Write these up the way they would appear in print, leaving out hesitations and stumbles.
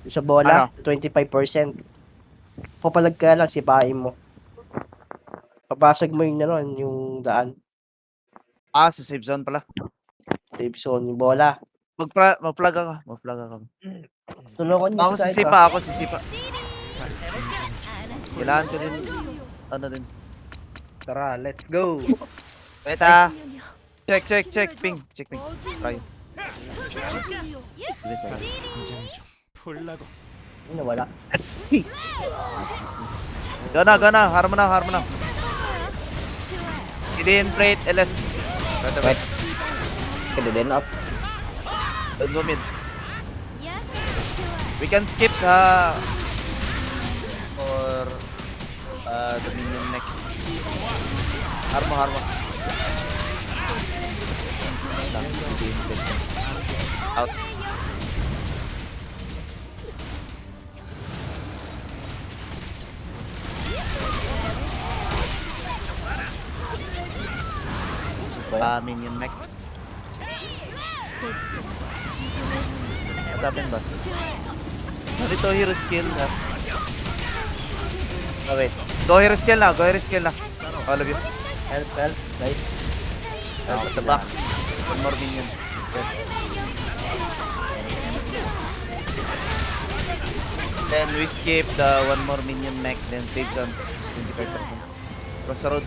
Sa bola, Ano? 25%. Papalag ka lang, sipain mo. Papasag mo yung ano, yung daan. Ah, sa save zone pala. Safe zone, yung bola. Mag-plug ako. Mag-plug ako. Tulungan niyo Ako sa side sisipa, ako sisipa. Kailangan ko din, ano din. Tara, let's go. Wait check, ping. Check ping. Try. Bilis ah. Ano, wala. Peace. Gana. Harma na. Idin, plate, LS. Wait. Kaya din up. Don't go mid. We can skip or the minion next. Harma. Out. Minion mech. Atapin boss. Narito hero skill ha. Oh wait. Go hero skill na. All of you. Help, guys. At the back. One more minion. Okay. Then we skip the one more minion mech, then save zone 25%. Cross the road.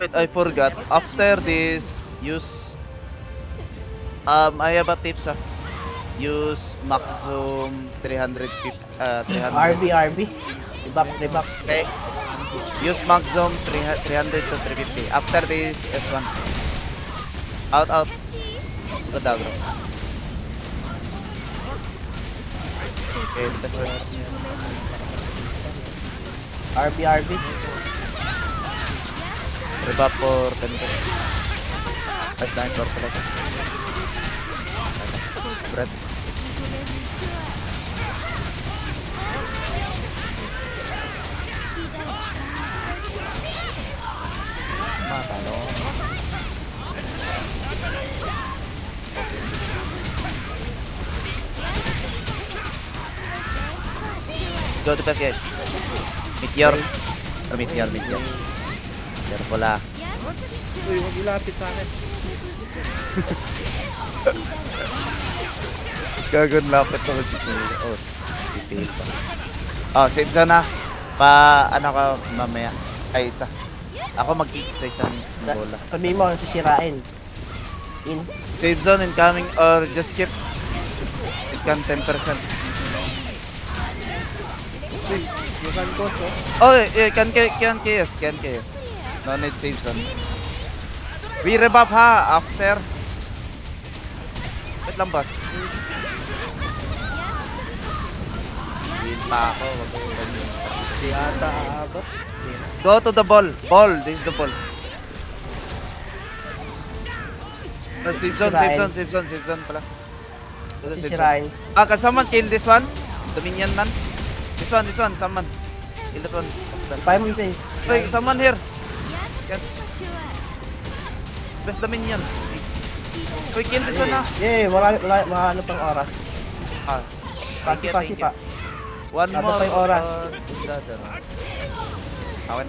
Wait, I forgot. After this, use I have a tips use max zoom 350 300. RB. Reback. Okay. Use max zoom 300 to 350. After this S1. Out. Good agro. Okay, that's first. RB. Reba for 10%. First line for talaga. Breath. Matalo. Go to pass guys. Meteor. Meteor. Careful ah. Uy, huwag ilapit sa akin. Gagon lapit ako dito. Oh, pipil pa. Oh, save zone na. Ano ka mamaya? Ay, isa. Ako mag-isa isang bola. Sabihin mo, sisirain. In. Save zone incoming or just skip. It can 10%. You can go, so. Oh, yeah, can chaos. No need save zone. We rebuff ha after. Wait lang boss. Win pa ako. Wag ko ganyan. Si ata aabot. Go to the ball. This is the ball. Save zone pala. Go to save zone. Sisirain. Can someone kill this one? The minion man? This one, someone. Kill that one. Pay mo ito eh. Wait, someone here. Best the minion. Wait, kill this one ha. Yeah, wala ano pang oras. Thank you. Pa. One Ano more. pa yung oras? Awan.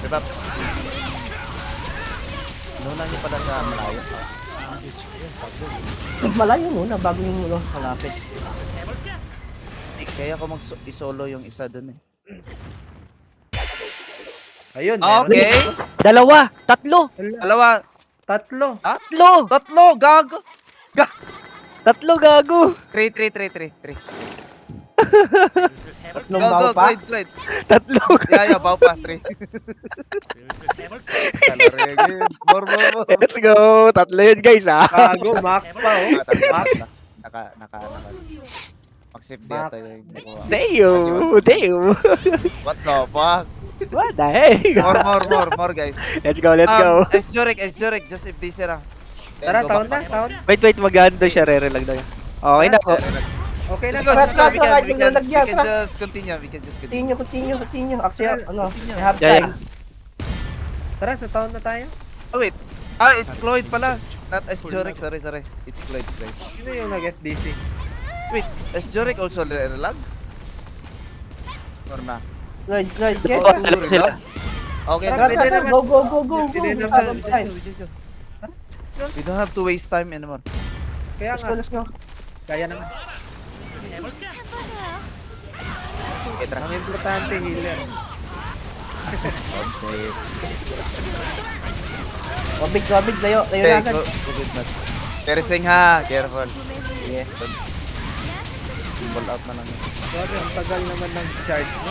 Diba? Nuna niyo pala sa malayo. Malayo muna bago yung malapit. Kaya ko mag-isolo yung isa dun eh. Ayun, meron. Okay. Dalawa! Tatlo! Dalawa. Tatlo. Tatlo. Gago. Tatlo gago! 3. Tatlong baw pa. Glide. Tatlo! Yeah, baw pa. 3. More. Let's go! Tatlo yun guys ah! Gago, max pa, oh. Max. Naka. Mag-save dito yung nakuha. Damn! What the fuck? What the heck? More guys. Let's go! Esjorek, just if this era. Tara, taon na. Wait, mag-ano daw siya, rere lang daw. Okay na po. Okay na. Let's go. Kahit yung lalagyan, We can just continue. Continue. Actually, I have Yeah, time. Tara, sa taon na tayo. Oh, wait. Ah, it's Cloyd pala. Not S-Joric. Sorry. It's Cloyd. Sino yung nag-FDC? Wait, S-Joric also relag? Or na? Lloyd, get. Oh, relag? Okay. Tara, pwede tara, naman. go. Pwede naman. Sabang tayo. We don't have to waste time anymore. Kaya nga, Let's go. kaya naman. Okay, tara. Ang importante, healer. Okay. Wabig, layo Okay, na agad. go goodness. Teresing ha, careful. Yes. Ball out na lang. Sorry, ang tagal naman ng charge mo.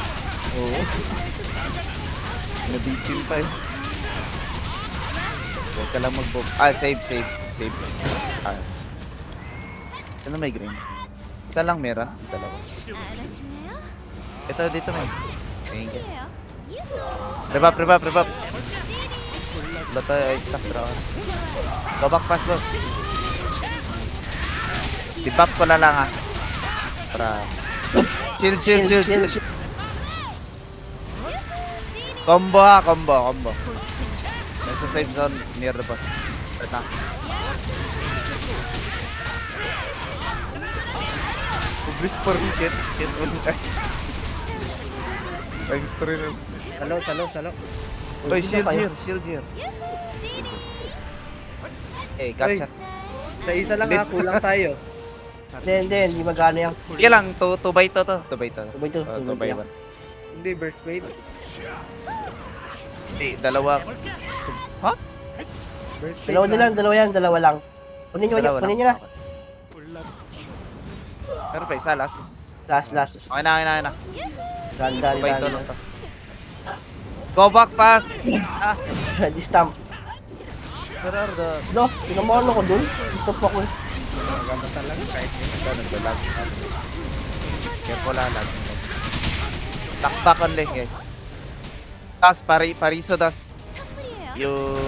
Oo. Nabitin pa eh. Huwag ka lang mag-book. Ah, save. Ah. Ano may green? Isa lang meron? Dalawa. Ito, dito may. Thank you. Revive. Wala tayo ay stuck draw. Go back pass, boss. Debug ko na lang ha. Para... Shield. Combo ha, combo. Nasa safe zone near the boss. Right na. Whisper weekend. Ay, history na. Salo. Oy, shield here. Eh, gotcha. Sa isa lang ha, kulang tayo. Hindi magano yan. Sige lang, 2 by 2 to. 2 by 2. 2 by 2. 2 by 1. Hindi, burst wave. Hindi, dalawa. Ha? Burst wave Dalawa lang. Kunin nyo na. Pero pa, isa last. Last. Okay na. Dan. 2 by 2 lang to. Go back pass! Ah, Distamp. where are the... No, pinamano ko dun. Gusto pa ko. Maganda talaga kahit Ito, nagbalag. Careful ha, lag. Back only, guys. Tas, pariso das. Yung...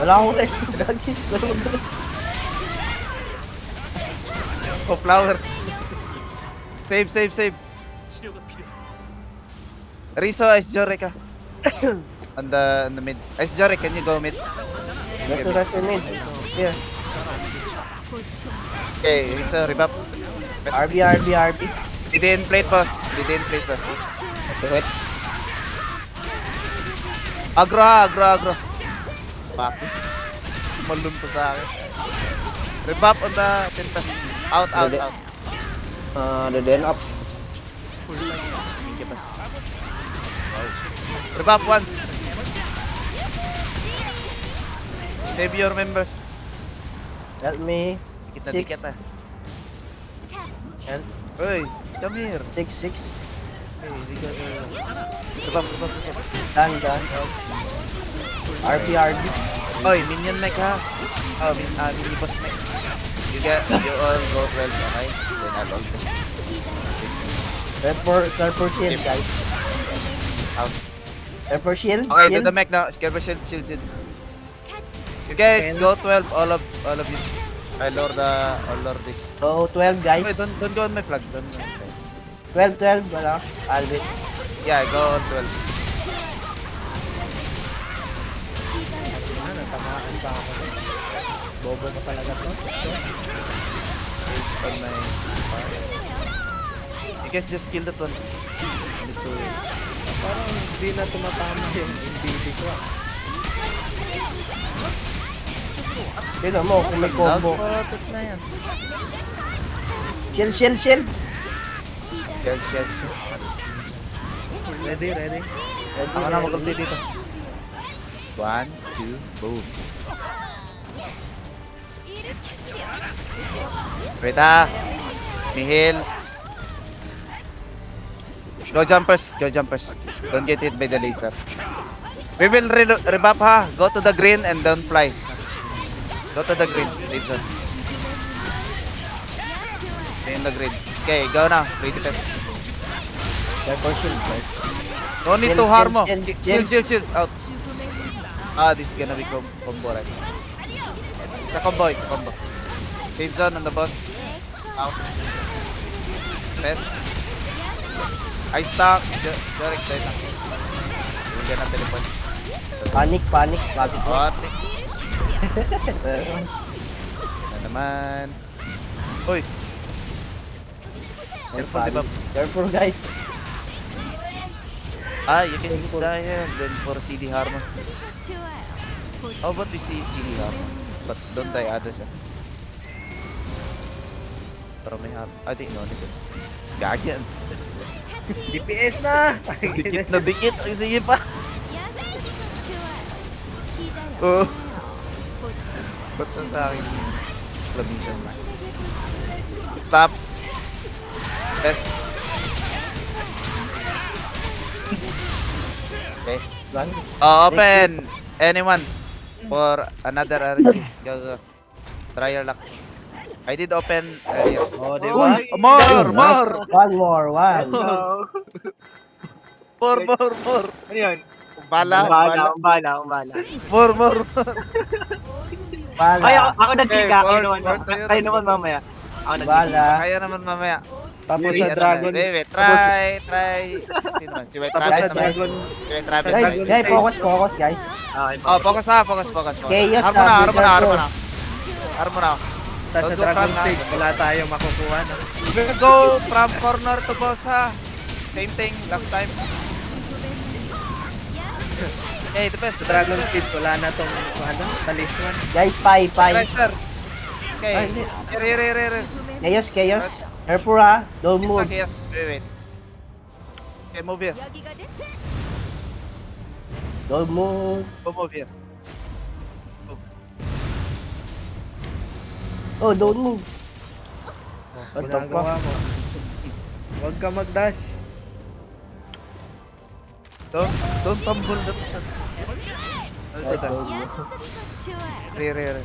Wala akong resto. Gagi. Oh, flower. Save. Riso, Ice Joric ka. On the mid. Ice Joric, can you go mid? Rest in mid. Here. Okay, Riso, rebuff. RB. Didn't plate, boss. Wait. Agro. Bakit? Malun pa sa akin. Rebuff on the Pentas. Out. Then up. Thank you, boss. Rebuff once. Save your members. Help me. Dikit ah. Help. Uy, come here. 6. Rebuff. Dan. RB. Oy, minion mech ha. Oh, mini boss mech. You all go 12, okay? Then I'll ult. Red for shield, guys. Out. Red for shield. Okay, do the mech now. Scarber shield. You guys, go 12, all of you. I lure this. So, 12, guys. Wait, don't go on my flag. Don't go on my flag. 12, wala. Albit. Yeah, go on 12. Natamaan pa ako. Bobo ka talaga to. On my you guys just kill that one. Parang hindi na tumatama yung MBD ko. Tignan mo kung may combo. Spotted na yan. Shield. Yes. Ready. Ako na mag-ulti dito. 1, 2, boom. Wait ha. Nihil. Go jumpers. Don't get hit by the laser. We will rebuff ha. Go to the green and don't fly. Go to the green. Save zone. Stay in the green. Okay, go now. Ready test. Red for shield, guys. No need to harm mo. Shield. Shield. Out. Ah, this is gonna be combo right. It's a combo. Save zone on the boss. Out. Test. I stuck. Direct side lang. We're gonna teleport. Panic. Bakit mo? What? Na naman. Uy. Careful, di ba? Careful guys. You can use that here. Then for CD Harmon. How about we see CD Harmon? But don't die others. Pero may Harmon. I think no, nito. Gagyan. DPS na! Dikit na dikit. Ay, sige pa. Oh. Basta sa akin. Exclamation mark. Stop. Best. Okay. Open. Anyone for another RNG. Go. Try your luck. I did open earlier. Oh, di ba? More. One more. More. Ano yun? Bala. Umbala. More. Bala. Ay, ako nag-click Okay, kayo four, naman. four, Kayo naman mamaya. Ako nag-click. Bala. Kaya naman mamaya. Tapos Wait, sa dragon. Wait. Try. Sino man? Si White Tapos Rabbit sa naman. dragon. Si White Rabbit. Guys, focus guys. Okay, Oh, focus na. Chaos Armo na. na. Tapos sa Go, dragon Fran, stage, wala tayong makukuha. No? We'll go from corner to boss ha. Same thing last time. Hey, the best. Sa dragon stage, wala na tong ano, talisman. Guys, pie. Pressure. Okay. Ay, hindi. Here. Chaos. Careful ha. Don't move. Okay, wait. Okay, move here. Don't move. Go move here. Oh, don't move. What the Ginagawa fuck? mo. Huwag ka mag-dash. Don't tumble the Here.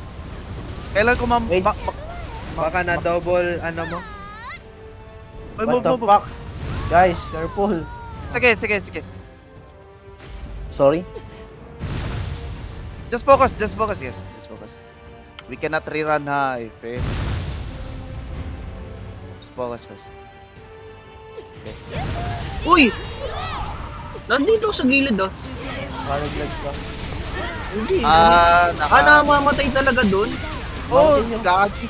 Kailan ko Wait. Baka na double, ano mo. What the fuck? Guys, careful. Sige. Sorry. Just focus, yes. Just focus. We cannot rerun high, okay? Just focus first. Uy! Nandito sa gilid oh. Malaglag ka. Hindi. Namamatay talaga doon. Oh, Mountain yun. gagi.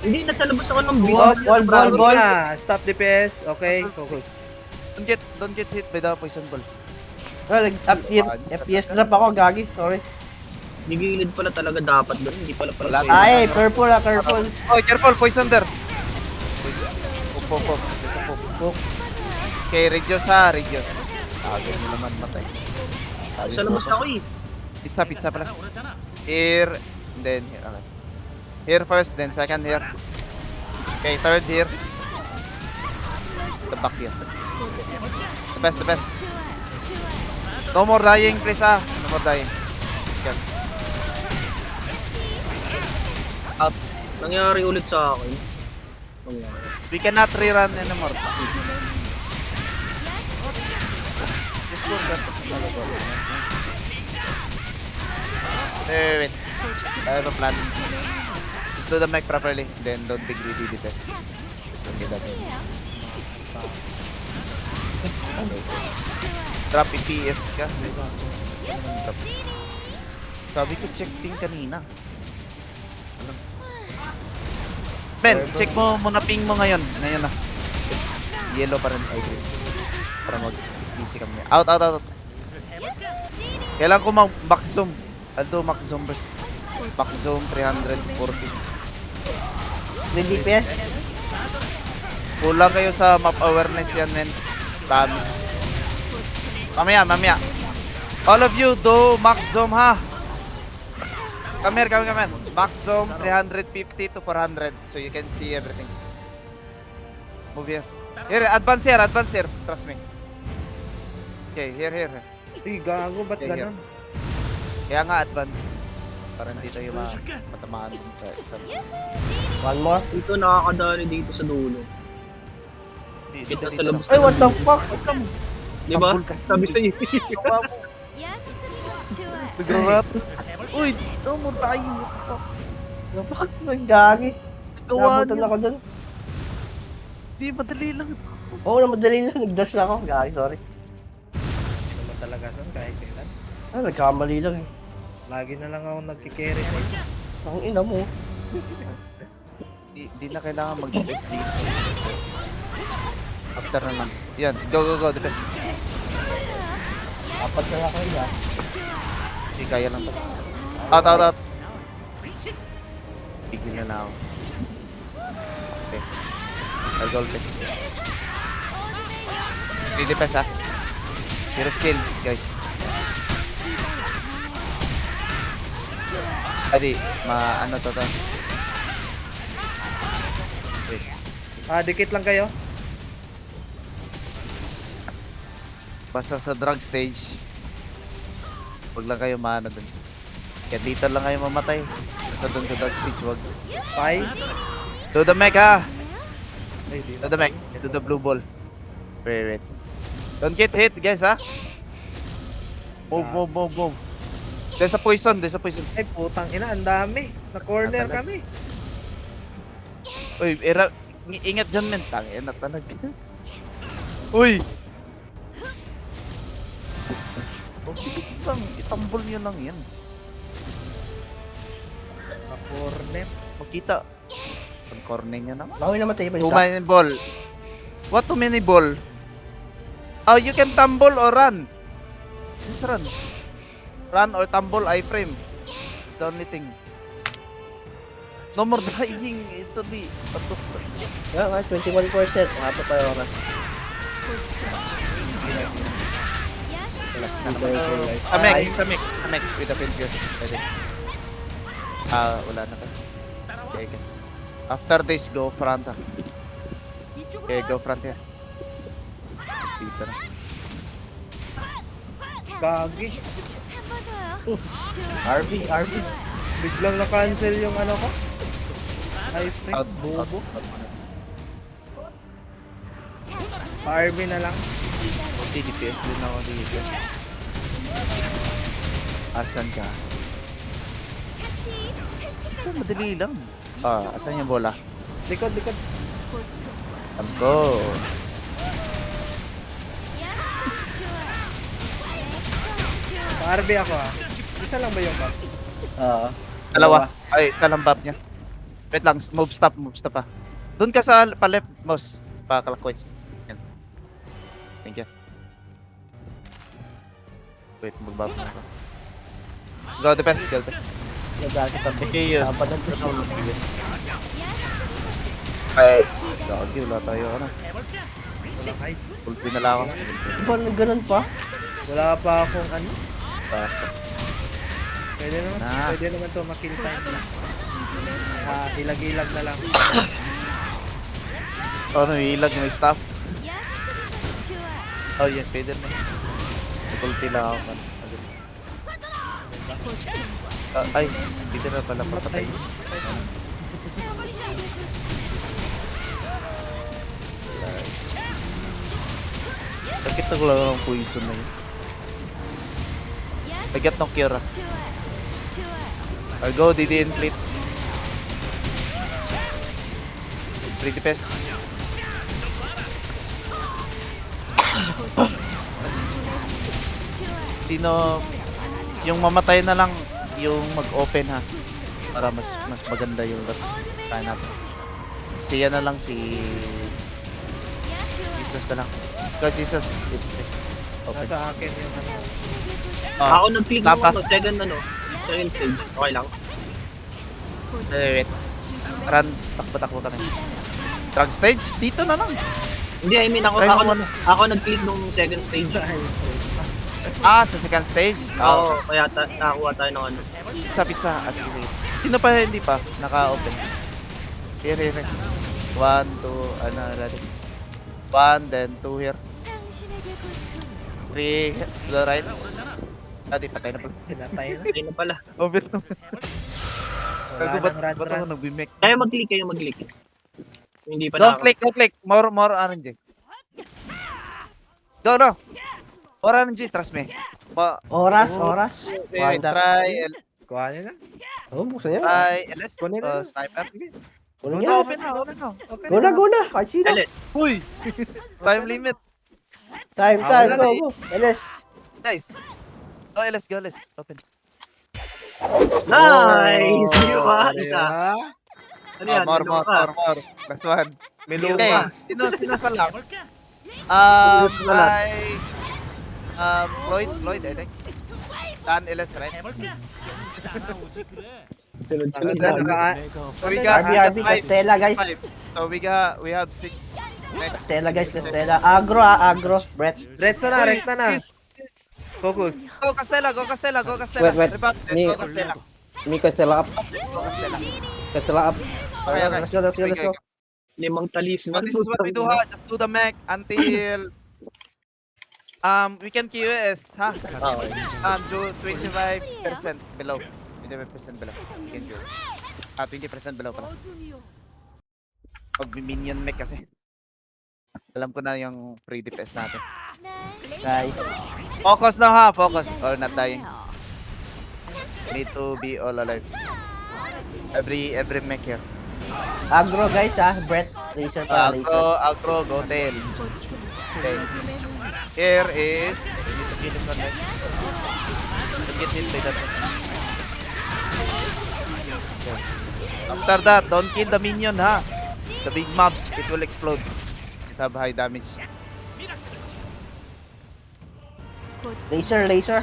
Hindi, nasa labas ako ng Ball. Stop DPS. Okay, focus. Don't get hit by the poison ball. FPS drop ako, gagi. Sorry. Gigilid pala talaga dapat doon. Hindi pala Wala. Ay, careful. Oh, careful, poison there. Pop. Okay, Regios. Agad mo naman matay. Sa labas ako eh. Pizza pala. Here, and then here. Okay. Here first, then second here. Okay, third here. The back here. The best. No more dying, please No more dying. Okay. Out. Nangyari ulit sa akin. We cannot rerun anymore. Just go that. Wait. I have a plan. Just do the mic properly, then don't be greedy with this. Don't get that. Okay. Drop EPS ka. Drop. Sabi ko check ping kanina. Ben, check mo muna ping mo ngayon. Ngayon na. Yellow pa rin. Ay, green. Para mag-easy kami. Out. Kailan ko mag-back zoom. Aldo, max zoom burst. Back zoom 340. May DPS. Kulang kayo sa map awareness yan, men. Promise. Mamaya. All of you, do max zoom, ha? Come here. Max zoom 350 to 400. So you can see everything. Move here. Advance here. Trust me. Okay, here. Uy, gago, ba't Okay, ganon? Kaya nga advance. Para hindi tayo matamaan dun sa isang. One more. Ito nakakadali dito sa dulo. Kita sa labas. Ay, what the fuck? Di ba? Sabi sa'yo. Nagro-rat. Uy, no more tayo. Bakit gagi? Gawa Nabutan niyo. ako dun. Di, madali lang. Oo, na madali lang. Nag-dash na ako. Gagi, sorry. Ano mo talaga nun, kahit kailan? Nagkamali lang eh. Lagi na lang ako nagkikerry sa inyo. Ang ina mo. Di na kailangan mag-defense dito. After na lang. Yan, go, defense. Apat na nga kayo ah. Hindi, kaya lang to. Out. Tigil na lang ako. Okay. I'll go ulit. Free defense ha. Zero skill, guys. Adi, ano to. Wait. Dikit lang kayo. Basta sa drug stage, wag lang kayo maano dun. Kaya dito lang kayo mamatay. Basta dun sa drug stage, wag. 5. To the mech ha! Ay, di To the mech. To the blue ball. Wait. Don't get hit, guys ha! Move. There's a poison. Ay, putang ina, ang dami. Sa corner kami. Uy, ingat dyan men. Tangin na talaga. Uy! Oh, bilis lang. Itambol nyo lang yan. Sa corner. Makita. Ang corner nyo naman. Bawi namatay pa Too isa. many ball. What too many ball? Oh, you can tumble or run. Just run. Run or tumble iframe. It's the only thing. No more dying. It's only... Yeah, 21%. Apat pa yung oras. Relax na naman. Amek. With the fingers. Pwede. Wala na ka. Okay. After this, go front. Okay, go front here. Just dito na. Gagi. RV. Biglang na-cancel yung ano ko. iFrame. Out. Bobo. Pa-RB na lang. Hindi, DPS din ako dito. Asan ka? Ito, madali lang. Asan yung bola? Likod. Go. Pa-RB ako Isa lang ba yung bag? Dalawa. Ay, isa lang bab niya. Wait lang, move stop pa. Doon ka sa pa-left mouse. Pa-clockwise. Yan. Thank you. Wait, mag-bab na ako. Go defense. Nagkakit ang Okay, yun. apat ng proton. Ay, gagi, wala tayo ano. Wala kahit. Full pin na lang ako. Ba, ganun pa? Wala pa akong ano. Basta. Pwede naman to makill time na. Ilag-ilag na lang. Ano, ilag may staff? Oh, yan, pwede na. Full pin lang ako. Ay, hindi na pala patay. Bakit naglalang ng poison na yun? I get no cure. I'll go, DD inflict. Pretty pest. Sino yung mamatay na lang yung mag-open ha para mas maganda yung kaya natin. Siya na lang si Jesus na lang. God Jesus is open. Nasa akin yung ano. Ako nag-click stop ng ka. second stage. Okay lang. Wait. Run, takbo kami. Drug stage? Dito na lang. Hindi, I mean Try mo muna. ako nag-click nung second stage. Sa second stage? Oo, kaya nakakuha tayo ng ano. Pizza. Sige. Sino pa hindi pa naka-open? Here. 1, 2, ready. 1, then 2 here. 3, to the right. Di patay na pala. Pinatay na. Ayun na pala. Open na. Wala Kago, nang ba't ako run. nag-bimek? Kayo mag-click. Hindi pa Don't click. More RNG. Go. More RNG, trust me. Oras. Wait, Wanda. try Kuha niyo na. Buksan niya. LS, Kunin na. sniper. Kunin No, niya. open na. Go na. Kahit sino. Elit. Uy! Time limit. Time. Go. LS. Guys. Go, LS, go, LS. Open. Nice! Yung ka. Ano yan? More, Ano more, ka? more, more. Last one. May Okay, lupa. sino sa last? Wala. Floyd, I think. Dan, LS, right? Sunod-sunod Naka- lang. So we got RB, five. Castella, guys. Five. So we have 6. Next. Castella, guys, Castella. Agro, Brett. Rekta na, rekta na. Focus. Go Castella, go Castella, go Castella. Wait. Rebat, go Castella. Mika Stella up. Go Castella. Stella up. Okay, okay. Let's go. Limang So talisman. this is what we do ha. Just do the mech until we can QS ha. Do 25% below. 25% below. We can QS. 20% below pala. Pag minion mech kasi. Alam ko na yung free DPS natin. Guys. Focus now ha, focus or not dying. Need to be all alive. Every mech here. Agro, guys, Brett. Laser pa, laser. Agro, go tail. Okay. Here is we need to kill this one, guys. Don't get hit by that one. Okay. After that, don't kill the minion ha. The big mobs, it will explode. It have high damage. Laser. Laser.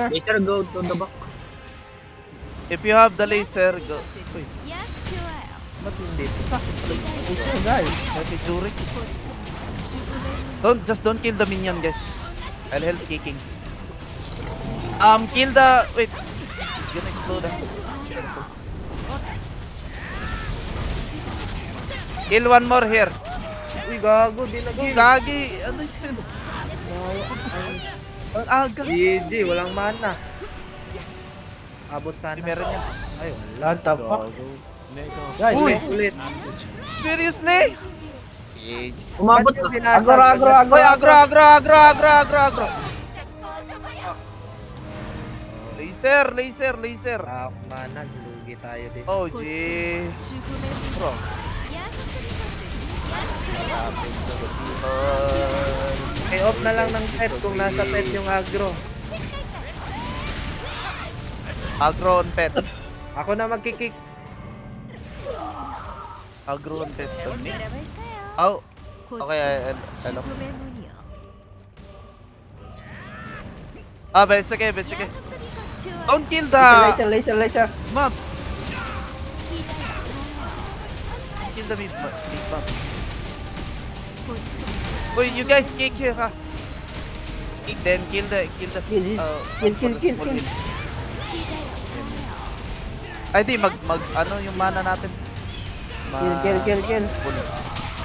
Later, go to the back. If you have the laser, go. Uy, Ba't hindi? Laser, guys. may jurik. Don't kill the minion, guys. I'll help kicking. Kill the wait. It's gonna explode. Kill one more here. Uy, gago, di na kill. Gagi, ano yun? Ang aga. GG, walang mana. Abot sana. Meron yan. Ay, wala. What the fuck? Guys, Uy! Ulit. Seriously? Yes. Umabot Ba't yung na. binasag? Oy, agro. Laser. Ah, mana, lugi tayo din. Oh, G. Bro. Okay, off na lang ng pet kung nasa pet yung agro. Agro on pet. Ako na magkikik. Agro on pet. Oh. Okay, hello. But it's okay. Don't kill the Laser. mobs. Kill the big mobs. Wait, you guys kick here, ha? Kick, then kill the Kill. small hill. Ay di, ano yung mana natin? Kill. Full.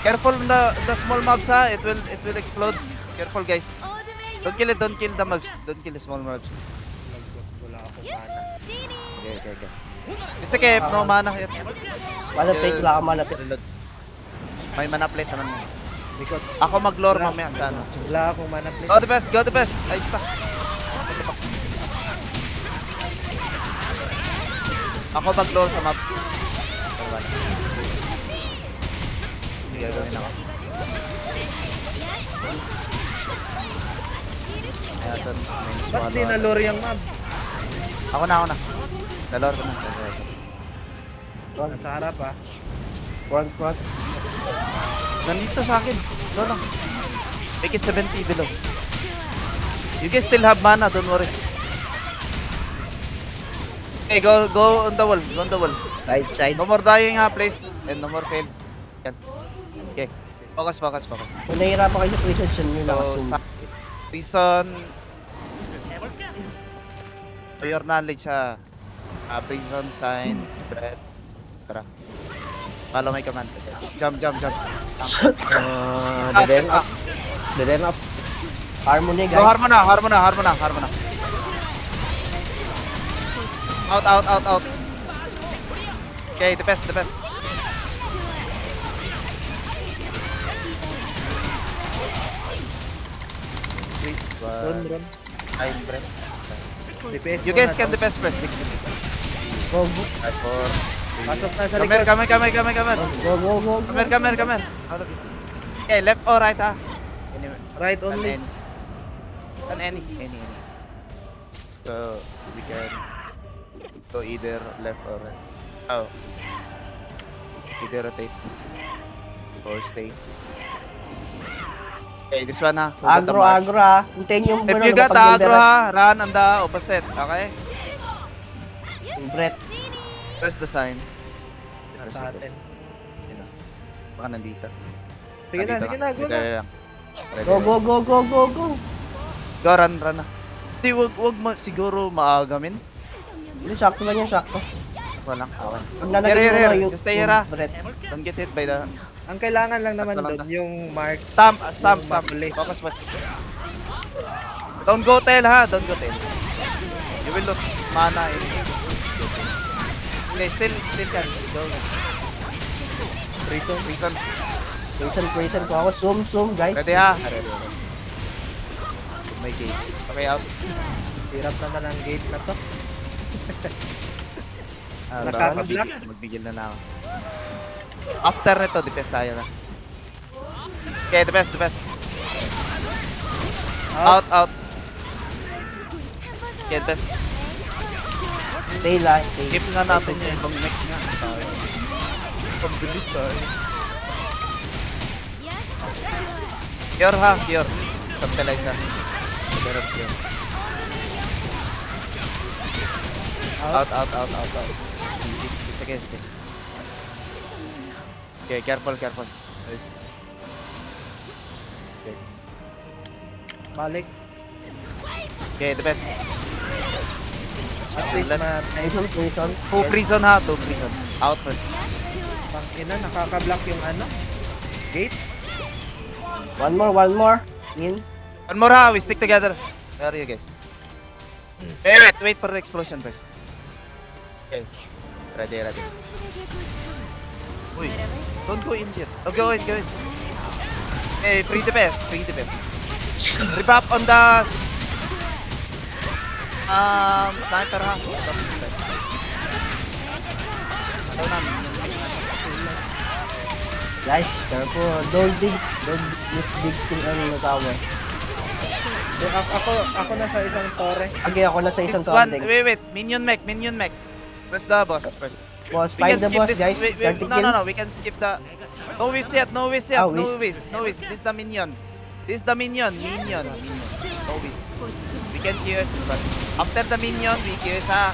Careful the small mobs ha, it will explode. Careful guys. Don't kill the mobs. Don't kill the small mobs. Wala akong mana. Okay. It's okay, no mana here. Mana plate, wala ka mana plate. Reload. May mana plate naman. Ako mag-lore mamaya sa ano. Wala akong mana plate. Go the best. Ayos pa. Ako mag-lore sa maps. Hindi gagawin ako. Ayan, Ba't di na lore yung mob? Ako na. Nalore ko na. Nasa harap ah. Front. Nandito sa akin. Go lang. Make it 70 below. You guys still have mana, don't worry. Okay, go on the wall. Side. No more dying ha, please. And no more fail. Yan. Okay. Focus. Kung nahihirapan kayo sa precision nyo So, nakasum. reason for your knowledge ha. Prison, signs, spread. Tara. Follow my command. Jump. Dead end up. Harmony, Go guys. Harmona. Out. Okay, the best. Run. Time break. DPS You muna guys can to. the best press. Go. Pasok na sa Come likod. here. Come here. Okay, left or right ha? Right Can only. any. Can any. So we can go either left or right. Oh. Either rotate or stay. Okay, this one ha. Hold the Agro, mark. agro ha. Hintayin yung If you got lumapag yung agro ha, run on the opposite. Okay? Yung Brett. Press the sign. Press Sa it, atin. press. Yun na. Baka nandito. Sige na, sige na, go Dito na. lang. Ready Go, lang. go, go, go, go, go. Go, run na. Hindi, wag siguro maagamin. Hindi, sakto lang yan, sakto. Walang awan. Pag nalagay Here, mo here, na yung just stay here, ha. Brett. Don't get hit by the... Ang kailangan lang naman Sakto lang doon, to. yung mark. Stamp. Yung mapuli. Focus, boss. Don't go tail, ha. Don't go tail. You will lose mana in... Okay, still can. Go. Reason. Prison ko ako. Zoom, guys. Ready, ha? Ready. May gate. Okay, out. Hirap naman ang gate na to. Nakaka-block? Magbigil na ako. After nito, defense tayo na. Okay, the best. Out. Okay, the best. Stay lang, stay. Keep nga natin yung ibang neck nga. Pagbilis tayo. Cure ha, cure. Stabilizer. Meron cure. Out. Sige. Okay, careful. Nice. Okay. Balik. Okay, the best. At least Prison. Two prison ha, two prison. Out first. pang ina, nakaka-block yung ano. Gate. One more. In. One more ha, we stick together. Where are you guys? Wait for the explosion first. Okay. Ready. Uy, don't go in here. Oh, go in. Hey, free the best. Revamp on the sniper ha. Ano namin? Guys, careful. Don't use big screen on the tower. Ako na sa isang torre. Okay, ako na sa isang This one, tondeng. wait. Minion mech. Press the boss first. Boss, We find can the skip boss, this. guys. Wait, 30 no, kills. we can skip the... No whiz yet. Ah, No whiz. This is the minion. Minion. No whiz. We can QS this one. After the minion, we QS ha.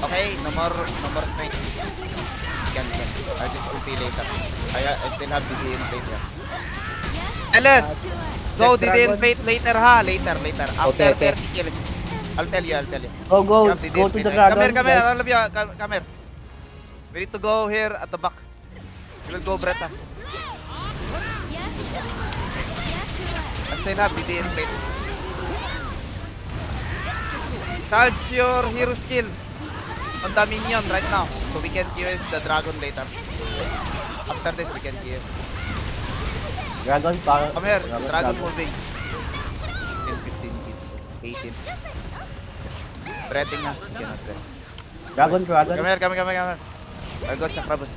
Okay, no more snakes. Can. I'll just ulti later. I still have the DN plate here. LS! Go, Death DN Dragon. plate later ha. Later. After Okay. 30 kills. I'll tell you. Go You have the to DN the plate. dragon. Come here. guys. All of you, come here. We need to go here at the back. We will go Bretta. I still have the DN plate. Charge your hero skill on the minion right now. So we can QS the dragon later. After this, we can QS. Dragon, pa. Come here, dragon moving. 10, 15 kills. 18. Breathing na. Cannot breath. Dragon. Come here. I got Chakrabus.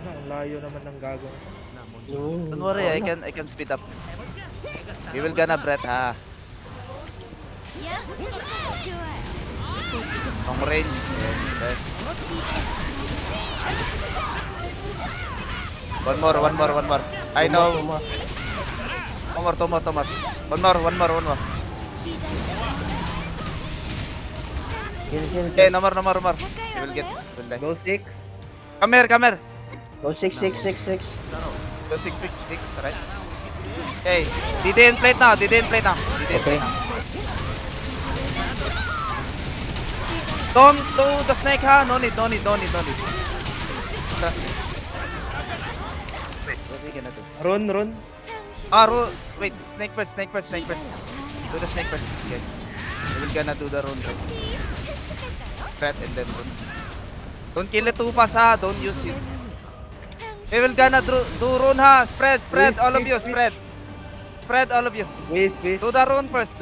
Ang layo naman ng gagawin. Don't worry, I can speed up. We will gonna breath ha. Long range. Yes. One more. I know. Two more. One more. Kill. Okay, no more. You will get. Will die. Go 6. Come here. Go 6. Go 6, right? Okay. DDN plate now. Okay. Don't do the snake ha. No need. Trust me. Wait, what are we gonna do? Run. Wait, snake first. Do the snake first. Okay. We will gonna do the rune first. Threat and then rune. Don't kill it too fast ha. Don't use it. We will gonna do rune ha. Spread. Wait, All of wait, you. wait. Spread all of you. Wait. Do the rune first.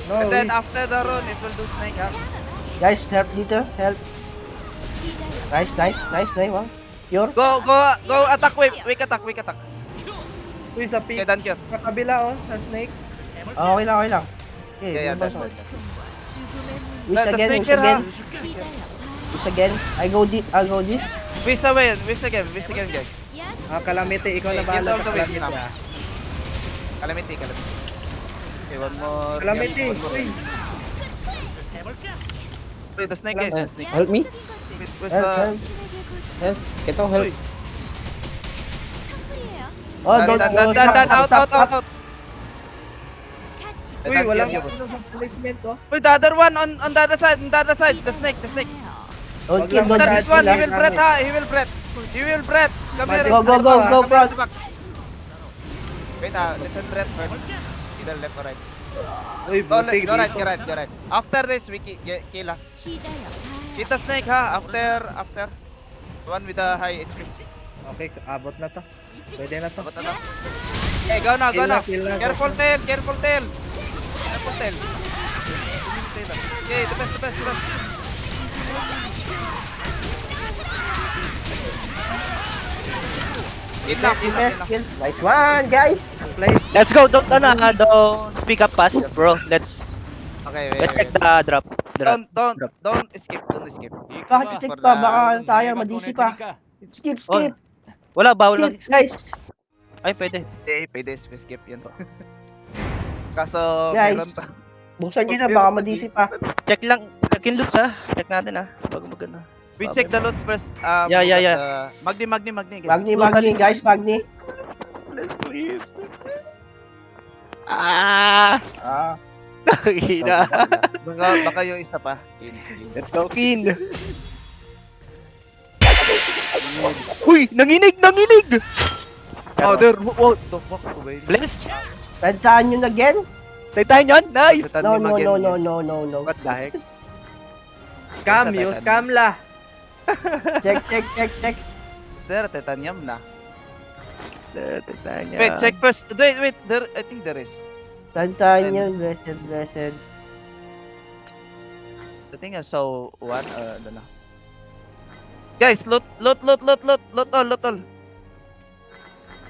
No, And then wait. after the rune, it will do snake ha. Guys, help dito. Help. Nice. Wow. Cure. Go attack. Wake attack. Uy, sa Okay, peak. done cure. Sa kabila, sa snake. Okay lang. Okay, Yeah, lumabas done. ako. Wish The again, snake wish here, ha? again. Wish again. I go this. Wish away, wish again, guys. Calamity, ikaw na Okay, bahala get all sa the way, Calamity Sinam. ah. Calamity. Okay, one more. Calamity, One more. uy. Wait, the snake, guys, the snake. Help me. Where's Help, the... help. Help. Get out, help. Uy. Oh, don't Dan, out. Uy, walang Yun. placement oh. Uy, the other one on the other side, the snake. Don't kill, don't After this one, he kill. will breath, ha? He will breath. Come here. Go, go, go, go, Come bro. here, back. Wait, left and breath first. Either left or right. Uy, Go buti right, dito. go right. After this, we kill, ha? Hit the snake, ha? After. The one with the high HP. Okay, abot na to. Pwede na to. Abot na to. Okay, go now. Kill na. Careful tail. Okay, the best. Kill. Nice one, guys. Let's go, don't speak up fast, bro. Let's Okay, check wait. the drop. Don't escape. Bakit check pa? Baka tayo, madisi pa. Skip. Wala, bawal lang. Skip, guys. Ay, pwede. Hindi, pwede skip yun. Kaso, Guys. meron pa. Buksan nyo na, baka madisi pa. Check yung loops ha. Check natin ha. Bago magana. We check the loads first. Yeah. Magni, guys. Magni, guys, Magni. Please. Ah! Hina. Baka yung isa pa. Let's go, Kin. Uy, nanginig! Oh, there. What the fuck? Bless! Tandaan nyo na again? Taytayan yun! Nice! No. What the heck? Scam, use scam la. Check. Is there titanium na? Taytayan niya. Wait, check first. Wait. There, I think there is. Tandaan nyo, blessed. I think I saw one. I don't know. Guys, loot all.